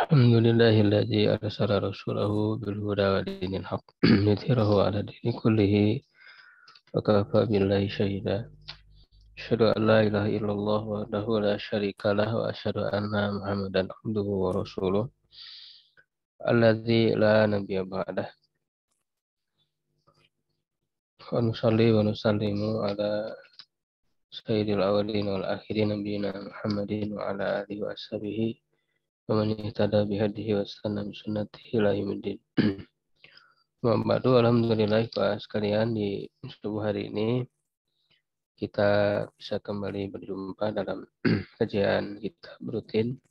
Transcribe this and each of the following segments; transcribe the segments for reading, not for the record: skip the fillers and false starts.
Alhamdulillahilladzi arsala rasulahu bil huda wa dinil haqq liyudhhirahu 'ala dini kullihi wa kafa billahi shahida. Asyhadu an la ilaha illallah wahdahu la syarika lah wa asyhadu anna Muhammadan abduhu wa rasuluh alladzi la nabiyya ba'dah. Wa nusalli wa nusallimu ala sayyidil awwalin wal akhirin nabiyina Muhammadin wa ala alihi wa ashabihi wa man ihtada bihadihi wa sanna bi sunnatihi ila yaumiddin. Ba'du, alhamdulillah Pak sekalian, di subuh hari ini kita bisa kembali berjumpa dalam kajian kita rutin.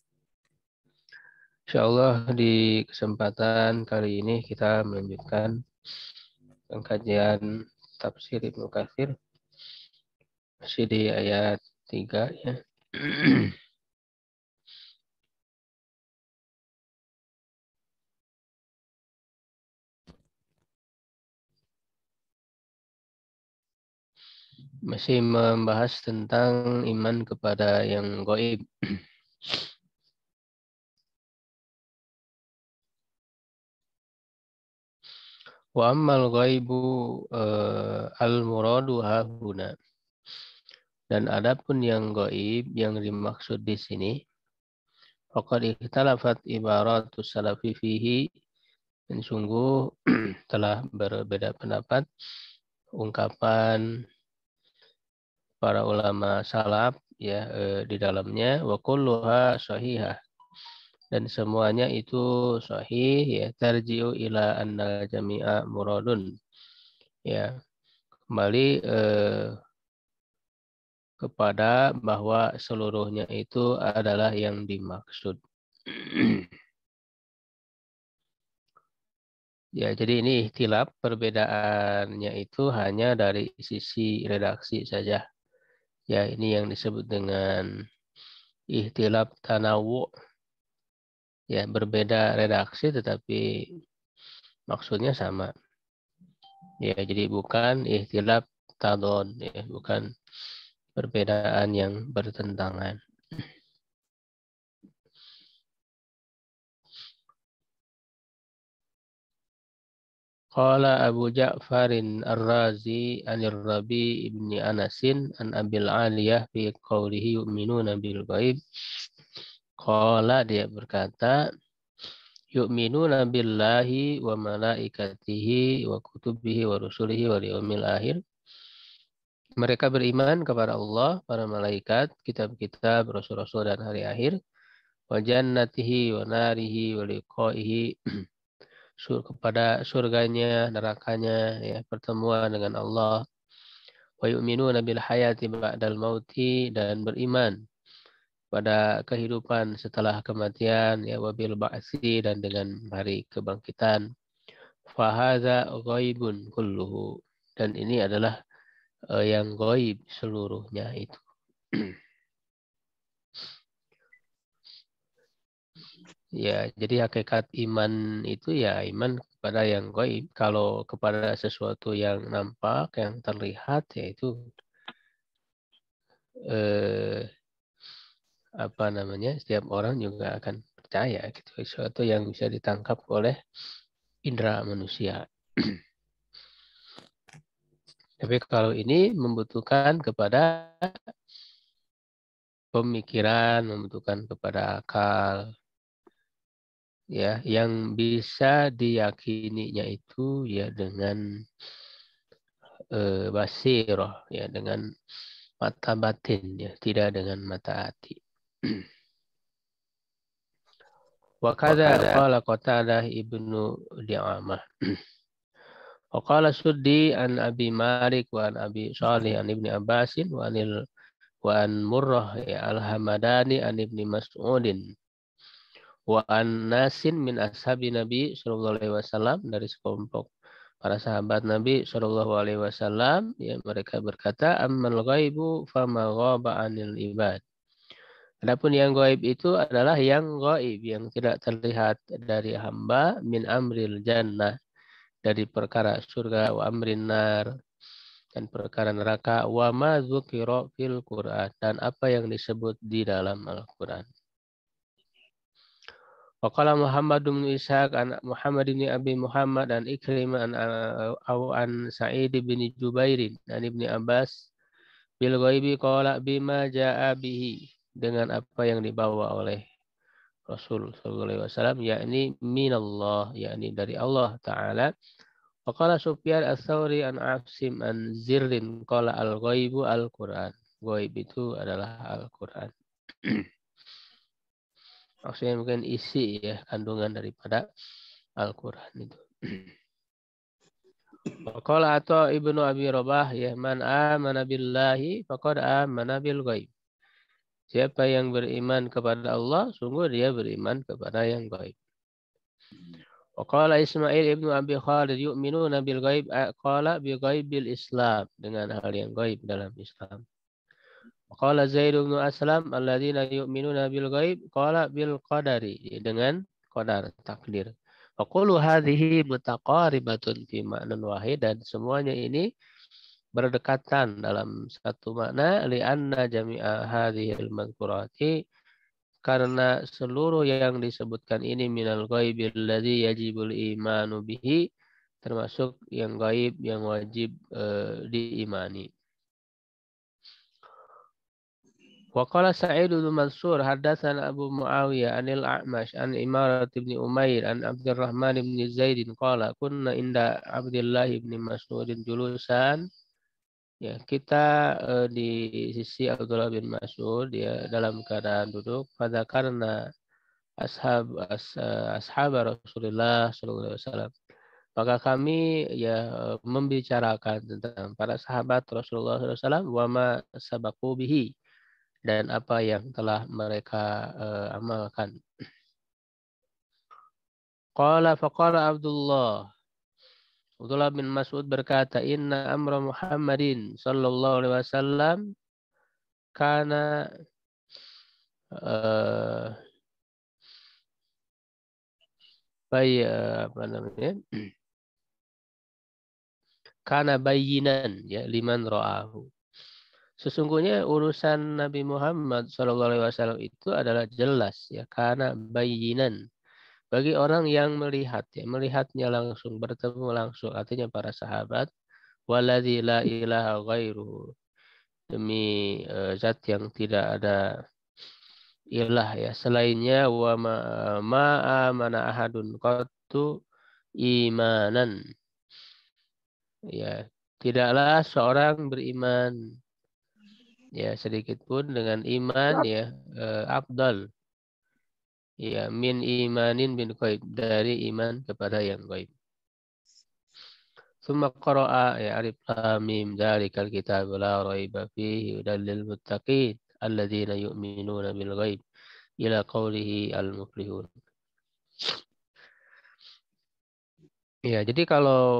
Insyaallah di kesempatan kali ini kita melanjutkan kajian tafsir Ibnu Katsir masih di ayat 3 ya. Masih membahas tentang iman kepada yang gaib. Wa ammal ghaibu al-muradu hahuna. Dan adapun yang gaib yang dimaksud di sini, faqad ikhtalafat ibaratus salafi fihi, dan sungguh telah berbeda pendapat ungkapan para ulama salaf ya di dalamnya. Wa kulluha sahihah, dan semuanya itu sahih ya. Tarji'u ila anna jami'a muradun, ya kembali kepada bahwa seluruhnya itu adalah yang dimaksud. Ya, jadi ini ikhtilaf, perbedaannya itu hanya dari sisi redaksi saja. Ya, ini yang disebut dengan ikhtilaf tanawu. Ya, berbeda redaksi tetapi maksudnya sama. Ya, jadi bukan ikhtilaf tadad, ya, bukan perbedaan yang bertentangan. Qala Abu Ja'farin Ar-Razi anir Rabi ibni Anasin an Abil Aliyah fi qawlihi yu'minuna bil ghaib. Qala, dia berkata, yu'minuna billahi wa malaikatihi wa kutubihi wa rusulihi wal yaumil akhir. Mereka beriman kepada Allah, para malaikat, kitab-kitab, rasul-rasul dan hari akhir. Wa jannatihi wa narihi wa liqaihi, kepada surganya, nerakanya, ya, pertemuan dengan Allah. Wa yu'minuna bil hayati ba'dal mauti, dan beriman pada kehidupan setelah kematian, ya, wabil ba'si, dan dengan hari kebangkitan. Fahadza ghaibun kulluhu, dan ini adalah yang gaib seluruhnya itu. Ya, jadi hakikat iman itu ya iman kepada yang gaib. Kalau kepada sesuatu yang nampak, yang terlihat, yaitu setiap orang juga akan percaya gitu. Sesuatu yang bisa ditangkap oleh indera manusia. Tapi kalau ini membutuhkan kepada pemikiran, membutuhkan kepada akal, ya, yang bisa diyakininya itu ya dengan basirah, ya, dengan mata batin, ya, tidak dengan mata hati. Wa kadza qala Qatadah ibnu Di'amah. Wa qala Suddi an Abi Malik wa an Abi Shalih an Ibni Abbasin wa an Murrah al-Hamadani an Ibni Mas'udin wa an nasin min ashabi Nabi sallallahu alaihi wasallam, dari sekelompok para sahabat Nabi sallallahu alaihi wasallam, ya, mereka berkata, ammal ghaibu fama ghaba 'anil ibad. Adapun yang gaib itu adalah yang gaib, yang tidak terlihat dari hamba, min amril jannah, dari perkara surga, wa amrin nar, dan perkara neraka, wa ma dzukira fil Qur'an, dan apa yang disebut di dalam Al-Qur'an. Waqala Muhammad bin Ishaq an Muhammad bin Abi Muhammad an Ikrimah an Sa'id bin Jubairin an Ibni Abbas bil ghaibi qala bima jaa bihi, dengan apa yang dibawa oleh Rasul sallallahu alaihi wasallam, yakni minallah, yakni dari Allah taala. Waqala Sufyan ats-Tsauri an Asim an Zirrin qala al-ghaibu al-Qur'an. Ghaib itu adalah Al-Qur'an. Maksudnya mungkin isi ya, kandungan daripada Al-Quran itu. Qala Atha ibnu Abi Rabah, ya man amana billahi faqad amana bil ghaib. Siapa yang beriman kepada Allah, sungguh dia beriman kepada yang gaib. Qala Ismail ibnu Abi Khalid yu'minuna bil ghaib, qala bi ghaibil Islam, dengan hal yang gaib dalam Islam. Qala Zaid bin Aslam alladzina yu'minuna bil ghaib qala bil qadari, dengan qadar, takdir. Wa qulu hadhihi mutaqaribatun fi ma'nan wahid, dan semuanya ini berdekatan dalam satu makna, li'anna jami'a hadhil madhkurati, karena seluruh yang disebutkan ini minal ghaibil ladzi yajibul imanu bihi, termasuk yang gaib yang wajib diimani. Wa qala Sa'id bin Mansur haddatsana Abu Muawiyah anil A'mash an Imarat bin Umair an Abdurrahman bin Zaid qala kunna inda Abdullah bin Mas'ud julusan. Ya, kita di sisi Abdullah bin Mas'ud, dia dalam keadaan duduk. Pada karena ashab Rasulullah sallallahu alaihi wasallam. Maka kami ya membicarakan tentang para sahabat Rasulullah sallallahu alaihi wasallam, wa ma sabaqu bihi, dan apa yang telah mereka amalkan. Qala faqala Abdullah bin Mas'ud berkata, inna amra Muhammadin sallallahu alaihi wasallam kana kana bayinan, ya, liman ra'ahu. Sesungguhnya urusan Nabi Muhammad SAW itu adalah jelas, ya, karena bayinan bagi orang yang melihat, ya, melihatnya langsung, bertemu langsung, artinya para sahabat. Waladzi la ilaha ghairuhu, demi zat yang tidak ada ilah, ya, selainnya, wa ma amana ahadun qattu imanan, ya, tidaklah seorang beriman, ya, sedikit pun dengan iman, ya, afdal, ya, min imanin bin ghaib, dari iman kepada yang ghaib. Tsumma qara'a, ya, alif lam mim dzalikal kitabu la raiba fihi hudal lil muttaqin alladzina yu'minuna bil ghaib ila qaulihi al muflihun. Ya, jadi kalau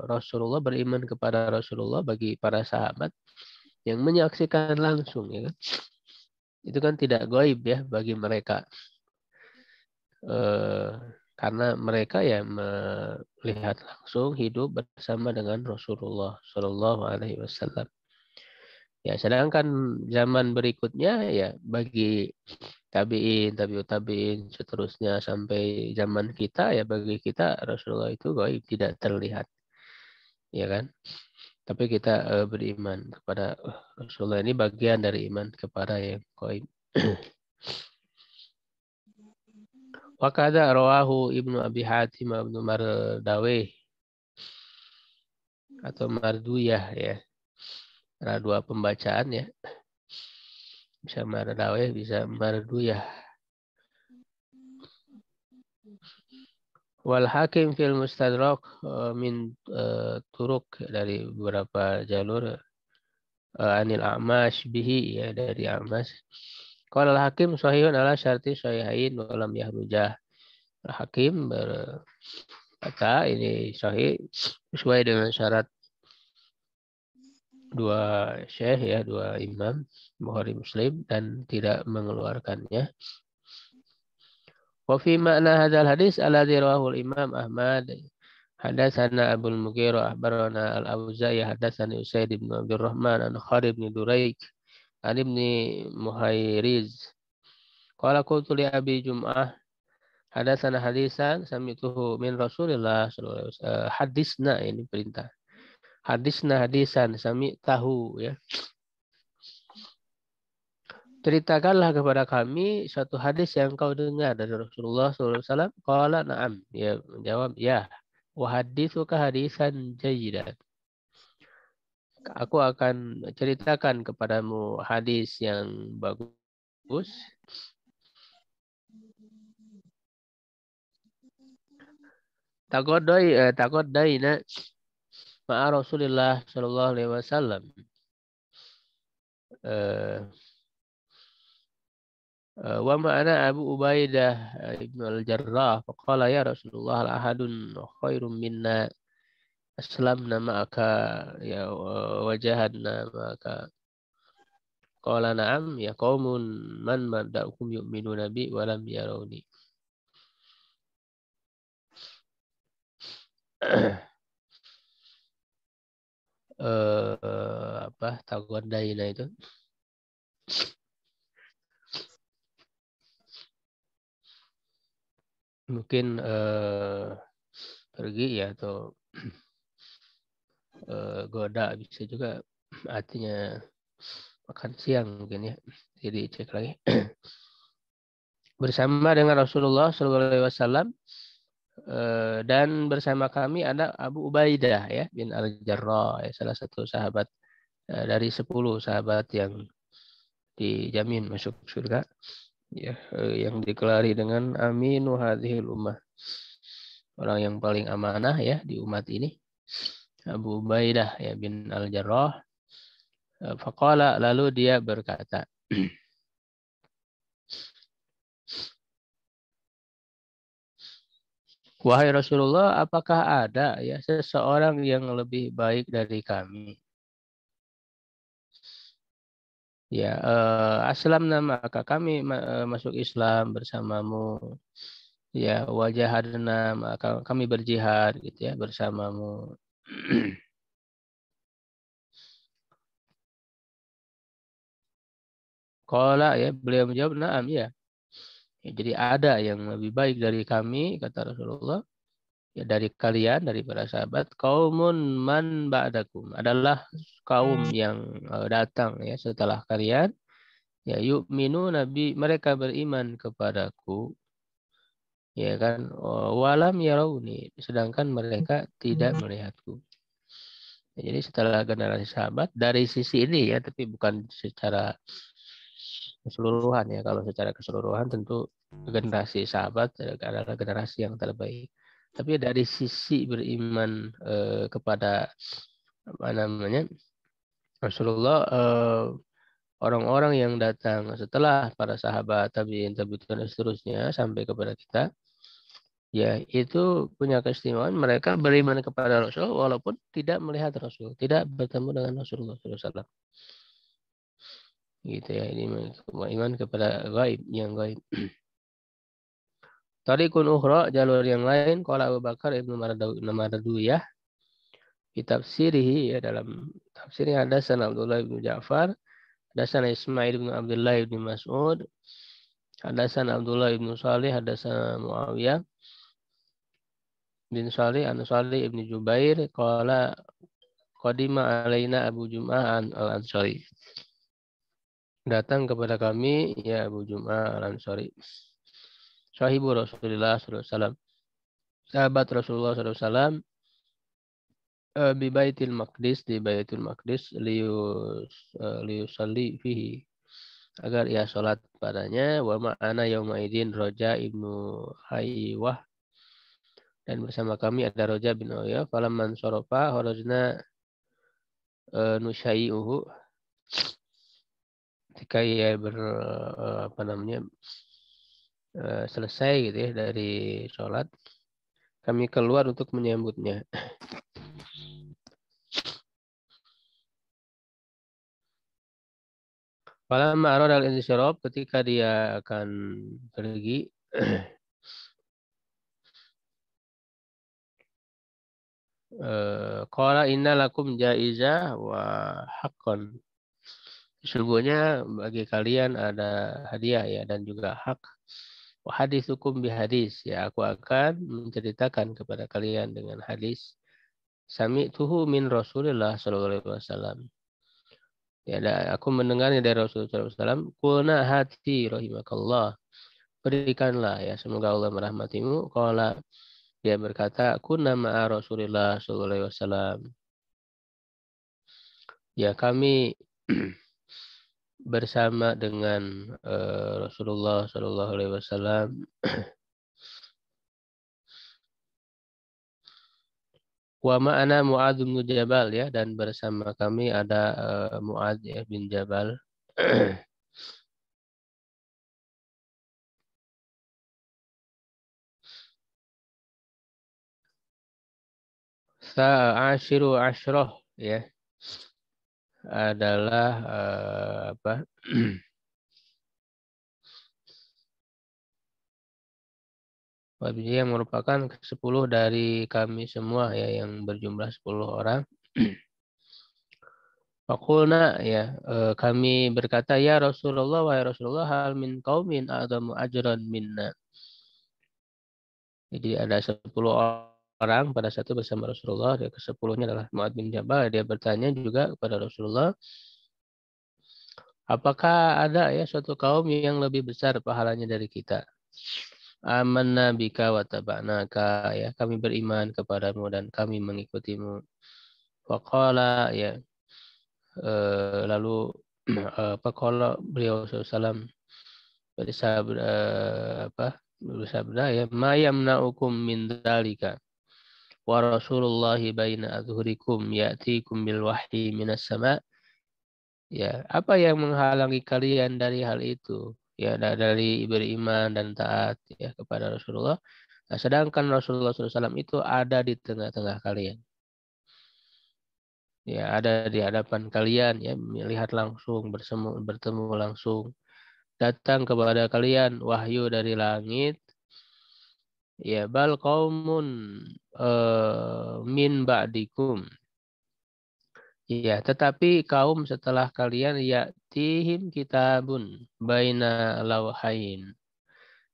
Rasulullah, beriman kepada Rasulullah bagi para sahabat yang menyaksikan langsung, ya kan, itu kan tidak gaib, ya, bagi mereka, karena mereka ya melihat langsung, hidup bersama dengan Rasulullah Shallallahu Alaihi Wasallam. Ya, sedangkan zaman berikutnya, ya, bagi tabiin, tabiut tabiin, seterusnya sampai zaman kita, ya, bagi kita Rasulullah itu gaib, tidak terlihat, ya kan. Tapi kita beriman kepada Rasulullah, ini bagian dari iman kepada yang gaib. Wa kadza rawahu Ibnu Abi Hatim Ibnu Mardawih atau Marduyah, ya. Ada dua pembacaan, ya. Bisa Mardawih, bisa Marduyah. Wal Hakim fil Mustadrak min turuk, dari beberapa jalur, anil A'mash bihi, ya, dari A'mash. Qala al-Hakim sahihun ala syarti sahihain wa lam yahrujah. Al-Hakim berkata ini sahih sesuai dengan syarat dua syekh, ya, dua imam Bukhari Muslim, dan tidak mengeluarkannya. Wa fi makna hadzal hadis alladzi rawahu al-Imam Ahmad hadatsana Abu al-Mughirah akhbarana al-Auza'i hadatsani Usaid bin Abdurrahman an Khalid bin Duraik an Ibni Muhairiz qala qultu li Abi Jum'ah Hadatsana hadisan samituhu min Rasulillah sallallahu alaihi wasallam. Hadisna ini perintah. Hadisna hadisan sami tahu ya. Ceritakanlah kepada kami satu hadis yang kau dengar dari Rasulullah sallallahu alaihi wasallam. Qala na'am. Ya menjawab ya. Wa haditsuka hadisan jayyidan. Aku akan ceritakan kepadamu hadis yang bagus. Taqaddaina ma'a Rasulillah sallallahu alaihi wasallam. Wa ma'ana Abu Ubaidah ibn al-Jarrah. Faqala ya Rasulullah al-ahadun khairum minna aslamna ma'aka ya wajahadna ma'aka. Qala na'am ya qaumun man mada'ukum yu'minuna bi wa lam yarawni. Taqaddaina itu mungkin pergi ya atau goda bisa juga artinya makan siang mungkin ya. Jadi cek lagi. Bersama dengan Rasulullah SAW dan bersama kami ada Abu Ubaidah ya bin Al-Jarrah ya, salah satu sahabat dari 10 sahabat yang dijamin masuk surga ya, yang dikelari dengan aminu hadhil ummah, orang yang paling amanah ya di umat ini, Abu Ubaidah ya bin Al-Jarrah. Faqala, lalu dia berkata, wahai Rasulullah, apakah ada ya seseorang yang lebih baik dari kami? Ya, aslamna maka kami masuk Islam bersamamu. Ya, wajahadna maka kami berjihad gitu ya bersamamu. Qala ya, beliau menjawab, na'am ya. Ya, jadi ada yang lebih baik dari kami, kata Rasulullah. Ya, dari kalian, dari para sahabat, kaumun man ba'dakum, adalah kaum yang datang ya setelah kalian. Ya, yu'minu nabi, mereka beriman kepadaku. Ya kan, walam yarawni, sedangkan mereka tidak melihatku. Ya, jadi setelah generasi sahabat dari sisi ini ya, tapi bukan secara keseluruhan ya. Kalau secara keseluruhan tentu generasi sahabat adalah generasi yang terbaik. Tapi dari sisi beriman kepada apa namanya Rasulullah, orang-orang yang datang setelah para sahabat, tabi'in, dan seterusnya sampai kepada kita, ya itu punya keistimewaan mereka beriman kepada Rasul walaupun tidak melihat Rasul, tidak bertemu dengan Rasulullah SAW. Gitu ya, ini iman kepada gaib, yang gaib. Tariqun ukhra, jalur yang lain, qala Abu Bakar Ibnu Mardawiyah fi tafsirihi, ya dalam tafsirnya, hadatsana Abdullah bin Ja'far, hadatsana Ismail bin Abdullah bin Mas'ud, hadatsana Abdullah bin Salih, hadatsana Muawiyah bin Salih an Salih ibn Jubair qala qadima alaina Abu Jum'ah al-Ansari. Datang kepada kami ya Abu Jum'ah al-Ansari. Sahibu Rasulullah SAW. Sahabat Rasulullah SAW. Bi Baitul Maqdis, di Baitul Maqdis, liusalli fihi, agar ia sholat padanya. Wa ma'ana yauma idin Roja ibnu Haywah, dan bersama kami ada Roja bin Haywah. Falamman sorofa horojna nusyai'uhu, ketika ia selesai gitu ya dari sholat, kami keluar untuk menyambutnya. Falamma arada al-insyirab, ketika dia akan pergi, qala inna lakum jaizah wa haqqan. Sesungguhnya bagi kalian ada hadiah ya dan juga hak. Hadithukum bihadis, ya aku akan menceritakan kepada kalian dengan hadis. Sami'tuhu min Rasulillah sallallahu alaihi wasallam. Ya, aku mendengarnya dari Rasulullah sallallahu alaihi wasallam. Qulna hati rahimakallah. Berikanlah ya, semoga Allah merahmatimu. Qala, dia berkata, kunna ma'a Rasulillah sallallahu alaihi wasallam. Ya, kami bersama dengan Rasulullah sallallahu alaihi wasallam. Wa ma'ana Mu'adz bin Jabal, ya, dan bersama kami ada Mu'adz ya, bin Jabal. Sa'ashiru ashroh, ya, adalah apa? Yang merupakan ke-10 dari kami semua, ya, yang berjumlah 10 orang. Fakulna, ya, kami berkata, ya Rasulullah, wahai Rasulullah, hal min qaumin a'zamu ajran minna. Jadi ada 10 orang pada satu bersama Rasulullah. Dia ke-10-nya adalah Mu'adz bin Jabal. Dia bertanya juga kepada Rasulullah, apakah ada ya suatu kaum yang lebih besar pahalanya dari kita? Amanna bika wa taba'naka, ya, kami beriman kepadamu dan kami mengikutimu. Faqala, ya, lalu apa kalau beliau SAW bersabda, bersabda, ya, ma yamna'ukum min dzalika wa rasulullahi baina adhurikum ya'tikum bil wahyi minas sama'. Ya, apa yang menghalangi kalian dari hal itu? Ya, dari beriman dan taat ya kepada Rasulullah. Nah, sedangkan Rasulullah SAW itu ada di tengah-tengah kalian. Ya, ada di hadapan kalian, ya, melihat langsung, bertemu langsung. Datang kepada kalian wahyu dari langit. Ya, bal qaumun min ba'dikum. Ya, tetapi kaum setelah kalian ya'tihim kitabun baina lawhain,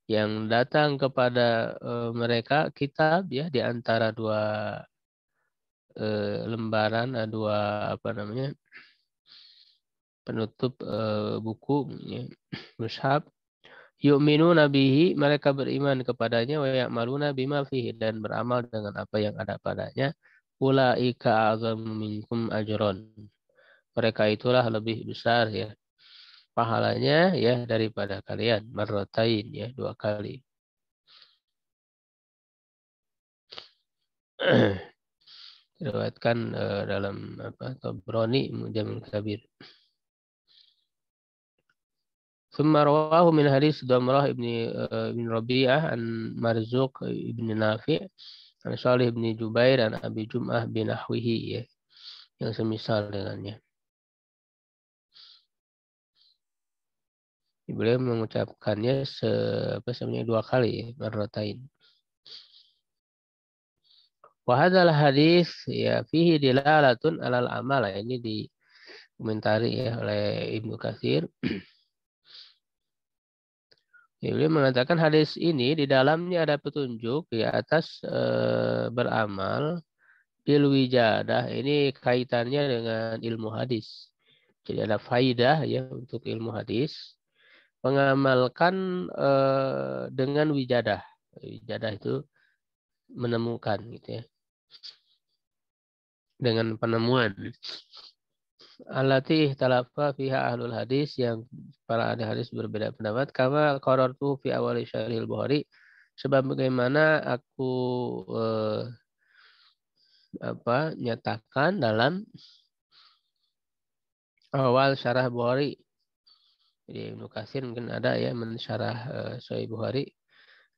yang datang kepada mereka kitab, ya, di antara dua lembaran, dua apa namanya, penutup buku, ya, mushaf. Yu'minuna bihi, mereka beriman kepadanya, wa ya'maluna bima fihi, dan beramal dengan apa yang ada padanya. Ulaika a'zamu minkum ajron. Mereka itulah lebih besar, ya, pahalanya, ya, daripada kalian. Marratain, ya, 2 kali. Diriwayatkan dalam apa, Tabrani Mu'jamul Kabir. Thumma rawahu min hadis Damrah ibn Rabi'ah an Marzuq ibn Nafi' an Salih ibn Jubair an Abi Jum'ah bin Ahwihi, ya, yang semisal dengannya. Beliau mengucapkannya sebenarnya 2 kali, ya, marratain. Wa hadzal hadis, ya, fihi dilalatun alal amal. Ini dikomentari, ya, oleh Ibnu Katsir. Ya, beliau mengatakan hadis ini di dalamnya ada petunjuk di atas beramal bil wijadah. Ini kaitannya dengan ilmu hadis. Jadi ada faidah, ya, untuk ilmu hadis. Mengamalkan dengan wijadah. Wijadah itu menemukan, gitu, ya. Dengan penemuan. Allati talafa fiha ahlul hadis, yang para ahli hadis berbeda pendapat. Kama qarartu fi awali syarihil Bukhari, sebab bagaimana aku nyatakan dalam awal syarah Bukhari. Jadi Ibnu Katsir mungkin ada, ya, mensyarah Sahih Bukhari.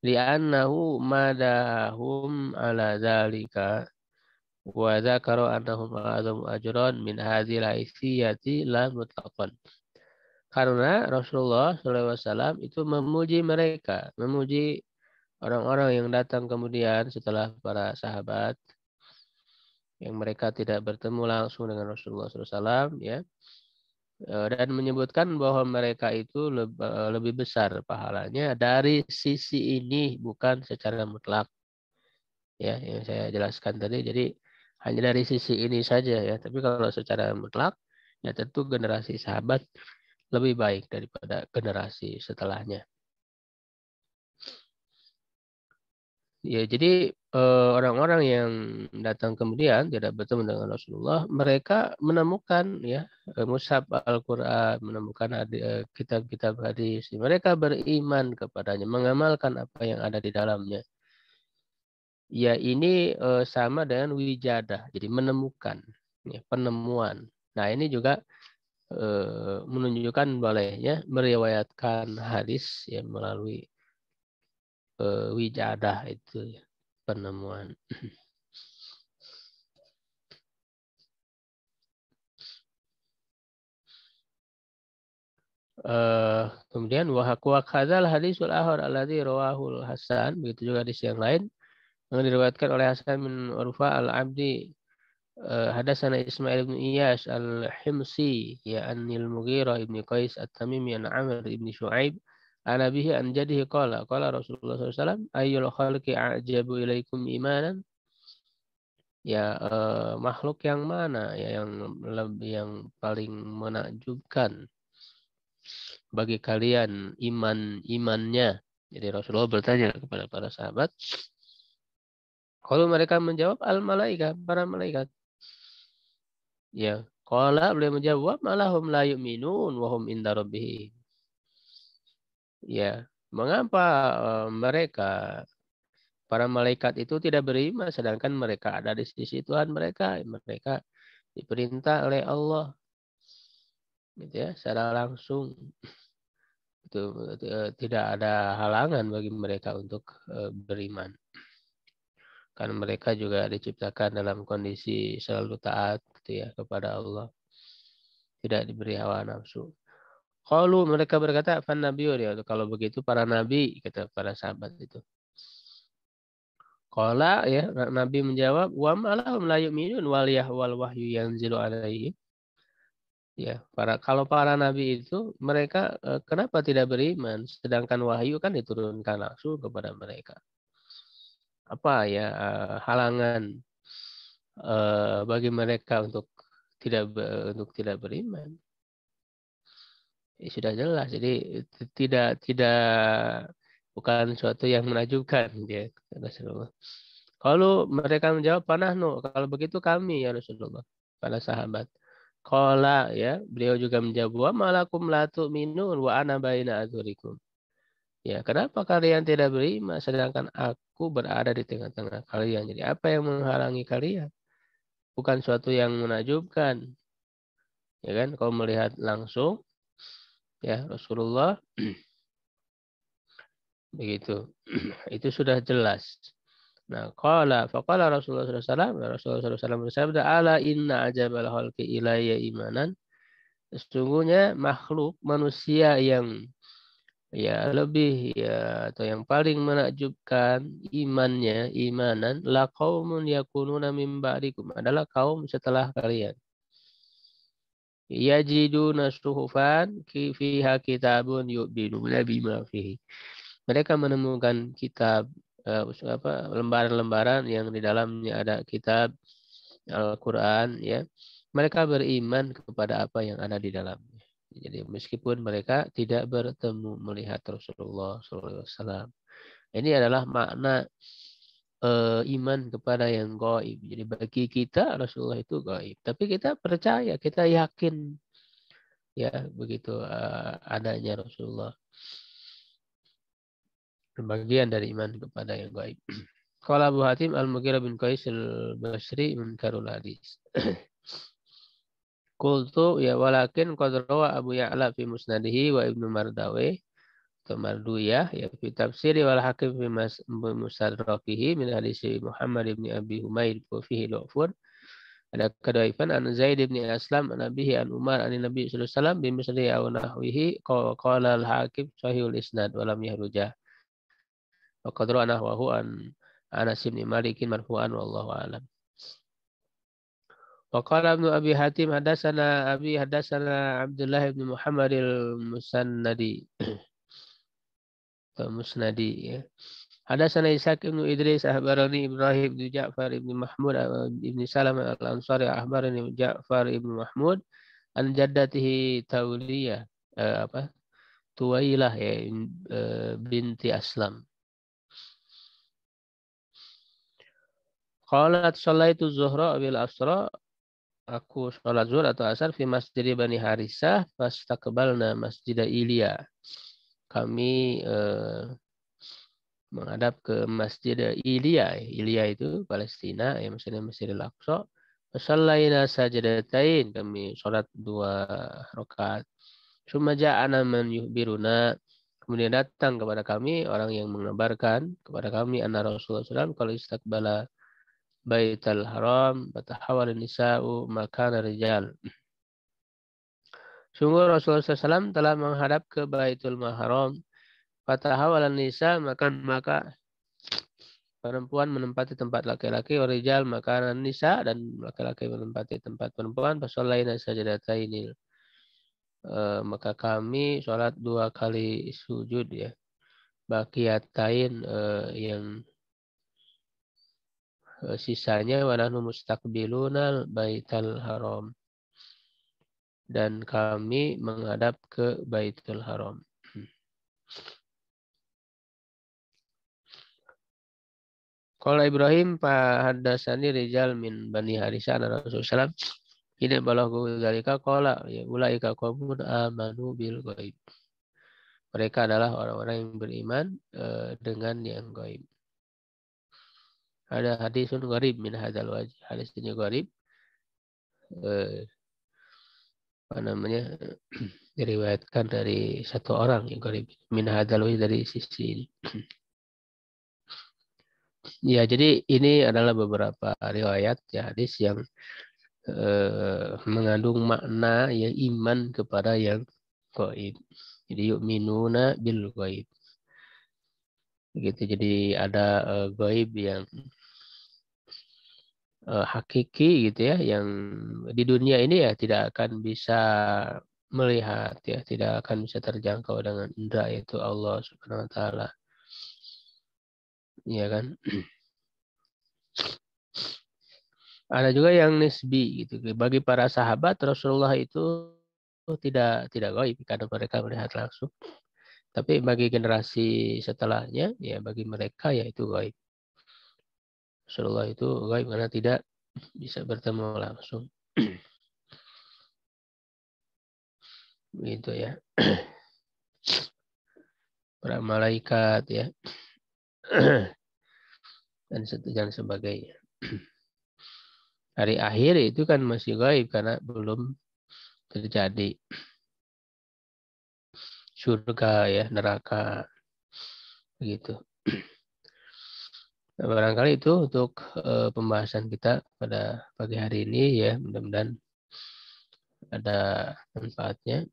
Li'annahu madahum ala dzalika wa dzakara annahum a'zamu ajran min hadzal haitsiyati la mutlaqan. Karena Rasulullah SAW itu memuji mereka, memuji orang-orang yang datang kemudian setelah para sahabat, yang mereka tidak bertemu langsung dengan Rasulullah SAW, ya. dan menyebutkan bahwa mereka itu lebih besar pahalanya dari sisi ini, bukan secara mutlak. Ya, yang saya jelaskan tadi. Jadi hanya dari sisi ini saja ya. Tapi kalau secara mutlak, ya tentu generasi sahabat lebih baik daripada generasi setelahnya. Ya, jadi orang-orang yang datang kemudian tidak bertemu dengan Rasulullah, mereka menemukan ya mushaf Al-Qur'an, menemukan kitab-kitab hadis. Mereka beriman kepadanya, mengamalkan apa yang ada di dalamnya. Ya, ini sama dengan wijadah, jadi menemukan, ya, penemuan. Nah, ini juga menunjukkan bolehnya meriwayatkan hadis ya melalui wijadah itu ya, penemuan. Kemudian wa kadzal hadisul ahad alladzi rawahul Hasan, begitu juga hadis yang lain yang diriwayatkan oleh Hasan bin Urfa al-Abdi, hadatsana Ismail bin Iyash al-Himsi ya anil Mughirah ibn Qais at-Tamimi an Amr ibn Shu'aib an abihi an jadihi qala qala Rasulullah sallallahu alaihi wasallam ayyul khalqi a'jabu ilaikum imanan, ya makhluk yang mana ya yang paling menakjubkan bagi kalian imannya. Jadi Rasulullah bertanya kepada para sahabat. Kalau mereka menjawab al-malaika, para malaikat. Ya, qala beliau menjawab malahum la yu'minun wa hum inda rabbihim. Ya, mengapa mereka para malaikat itu tidak beriman sedangkan mereka ada di sisi Tuhan mereka, mereka diperintah oleh Allah gitu ya, secara langsung. Itu tidak ada halangan bagi mereka untuk beriman. Karena mereka juga diciptakan dalam kondisi selalu taat gitu ya kepada Allah. Tidak diberi hawa nafsu. Kalau mereka berkata, fan nabiyun ya, kalau begitu para nabi, kata para sahabat itu. Qala ya, Nabi menjawab, wa malahum la yu'minun wal wahyu yanzilu alaihi. Ya, kalau para nabi itu mereka kenapa tidak beriman sedangkan wahyu kan diturunkan langsung kepada mereka. Apa ya halangan bagi mereka untuk tidak beriman? Ya, sudah jelas. Jadi tidak bukan suatu yang menakjubkan dia Rasulullah. Kalau mereka menjawab panahnu, kalau begitu kami ya Rasulullah, para sahabat. Qala ya, beliau juga menjawab wa malakum la tu'minun wa ana baina adzurikum. Ya, kenapa kalian tidak beriman sedangkan aku berada di tengah-tengah kalian? Jadi apa yang menghalangi kalian? Bukan suatu yang menakjubkan. Ya kan, kalau melihat langsung ya Rasulullah begitu. Itu sudah jelas. Nah, faqala Rasulullah SAW, Rasulullah SAW bersabda, ala inna ajabal khalqi ilayya imanan. Sesungguhnya makhluk manusia yang ya lebih ya atau yang paling menakjubkan imanan la qaumun yakununa min ba'dikum, adalah kaum setelah kalian. Yajiduna suhufan fiha kitabun yu'minuna bima fihi. Mereka menemukan kitab lembaran-lembaran yang di dalamnya ada kitab Al-Quran ya. Mereka beriman kepada apa yang ada di dalamnya. Jadi meskipun mereka tidak bertemu melihat Rasulullah SAW. Ini adalah makna iman kepada yang gaib. Jadi bagi kita Rasulullah itu gaib. Tapi kita percaya, kita yakin ya begitu adanya Rasulullah. Bagian dari iman kepada yang gaib. Qala Abu Hatim Al-Mughirah bin Qais Al-Basri munkarul hadis. Qultu ya walakin qad rawa Abu Ya'la fi musnadihi wa Ibnu Mardawi atau Marduyah ya fi tafsiri wal Hakim fi musadrakihi min hadis Muhammad ibn Abi Humaid wa fihi lu'fun. Ada kedaifan an Zaid bin Aslam an Abihi an Umar an Nabi sallallahu alaihi wasallam bi misli aw nahwihi qala al-Hakim sahihul isnad wa lam yahrujah. Wa qad rawa nahwahu an Anas bin Malik marfu'an wallahu a'lam. Wa qala Ibnu Abi Hatim hadatsana Abi hadatsana Abdullah bin Muhammad al-Musannadi. Musnadi ya. Hadatsana Ishaq bin Idris ahbarani Ibrahim bin Ja'far bin Mahmud bin Salam al-Ansari ahbarani Ja'far bin Mahmud an jaddatihi Tauliyah apa? Tuwailah ya binti Aslam. Qalat shallaitu zuhra bil asra. Aku sholat zuhur atau asar fi masjid Bani Harisah fastaqbalna masjid Ilya. Kami menghadap ke masjid Ilya. Ilya itu Palestina, ya maksudnya Masjidil Aqsa. Fasallaina sajadatain, kami sholat 2 rakaat. Summa ja'ana man yuhbiruna. Kemudian datang kepada kami orang yang mengabarkan kepada kami anna Rasulullah SAW kalau istaqbala Baitul Haram fatahawal nisa'u makana rijal. Sungguh Rasulullah SAW telah menghadap ke Baitul Haram. Fatahawal nisa maka perempuan menempati tempat laki-laki, warijal makanan nisa dan laki-laki menempati tempat perempuan. Fasallaina sajadataini. Maka kami sholat 2 kali sujud ya. Baqiyatain yang sisanya wa nahnu mustaqbiluna Baitul Haram. Dan kami menghadap ke Baitul Haram. Qala Ibrahim fa haddatsani rijal min Bani Harisah an Rasulullah ini balaghu dzalika qala ya ulaika qaumun amanu bil ghaib. Mereka adalah orang-orang yang beriman dengan yang gaib. Ada hadisun gharib min hadzal wajh. Hadis ini gharib apa namanya diriwayatkan dari satu orang yang gharib min hadzal wajh dari sisi ini. Ya, jadi ini adalah beberapa riwayat ya hadis yang mengandung makna yang iman kepada yang gaib. Jadi yu'minuna bil gaib. Begitu. Jadi ada gaib yang hakiki gitu ya, yang di dunia ini ya tidak akan bisa melihat ya, tidak akan bisa terjangkau dengan indera yaitu Allah Subhanahu wa taala. Iya kan? Ada juga yang nisbi gitu. Bagi para sahabat Rasulullah itu tidak gaib karena mereka melihat langsung. Tapi bagi generasi setelahnya ya bagi mereka ya itu gaib. Rasulullah itu gaib karena tidak bisa bertemu langsung. Gitu ya. Para malaikat ya. dan sebagainya. Hari akhir itu kan masih gaib karena belum terjadi. Surga ya, neraka. Begitu. Nah, barangkali itu untuk pembahasan kita pada pagi hari ini ya, mudah-mudahan ada manfaatnya.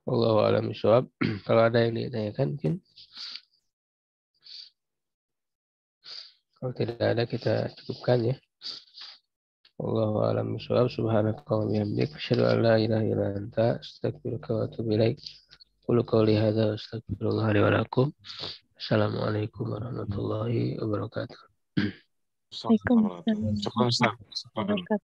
Wallahu a'lam bishawab. Kalau ada yang ditanyakan mungkin. Kalau tidak ada kita cukupkan ya. Wallahu a'lam bishawab. Subhanaka wa bihamdika asyhadu an la ilaha illa anta astaghfiruka wa atubu ilaik. Qul qouli hadza astaghfirullah li wa lakum. Assalamualaikum warahmatullahi wabarakatuh. Waalaikumsalam warahmatullahi wabarakatuh.